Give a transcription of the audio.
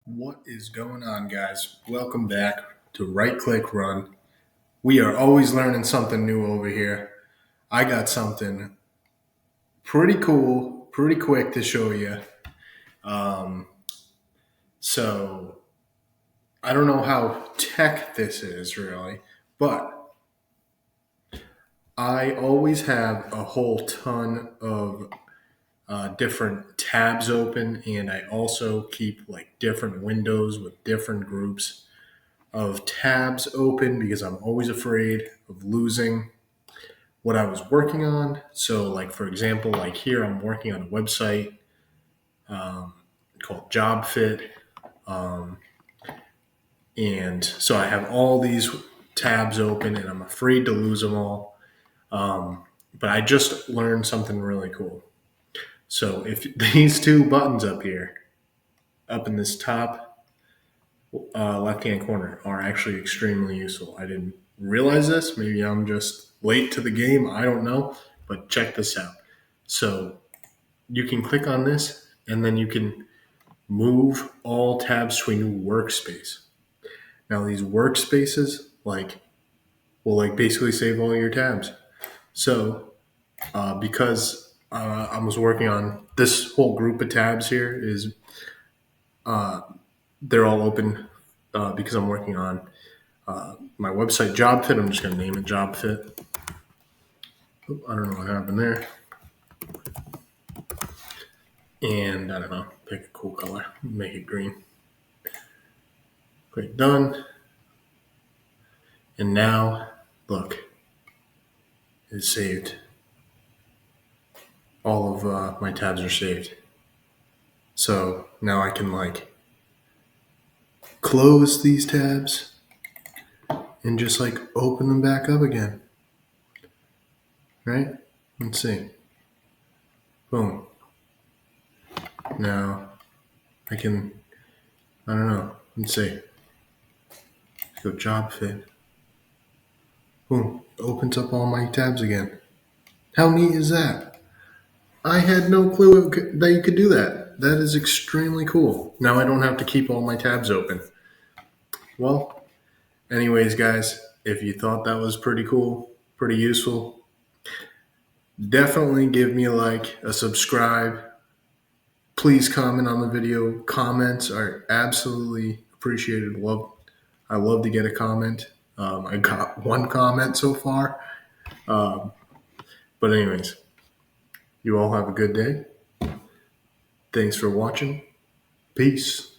What is going on, guys? Welcome back to Right Click Run. We are always learning something new over here. I got something pretty cool, pretty quick to show you. Um, so, I don't know how tech this is really, but I always have a whole ton of different tabs open, and I also keep like different windows with different groups of tabs open because I'm always afraid of losing what I was working on. So, like for example, like here I'm working on a website um, called Job Fit, um, and so I have all these tabs open, and I'm afraid to lose them all. Um, but I just learned something really cool. So, if these two buttons up here, up in this top left hand corner, are actually extremely useful. I didn't realize this. Maybe I'm just late to the game. I don't know. But check this out. So you can click on this and then you can move all tabs to a new workspace. Now these workspaces will basically save all your tabs. So because I was working on this whole group of tabs here is they're all open because I'm working on my website Job Fit. I'm just going to name it Job Fit. Oop, I don't know what happened there. And I don't know, pick a cool color, make it green. Click done. And now, look, it's saved. All of my tabs are saved. So now I can close these tabs and just open them back up again. Right? Let's see. Boom. Now I can, I don't know, let's see. Go Job Fit. Boom. Opens up all my tabs again. How neat is that? I had no clue that you could do that. That is extremely cool. Now I don't have to keep all my tabs open. Well, anyways, guys, if you thought that was pretty cool, pretty useful, definitely give me a like, a subscribe. Please comment on the video. Comments are absolutely appreciated. I love to get a comment. I got one comment so far. Um, but anyways, you all have a good day. Thanks for watching. Peace.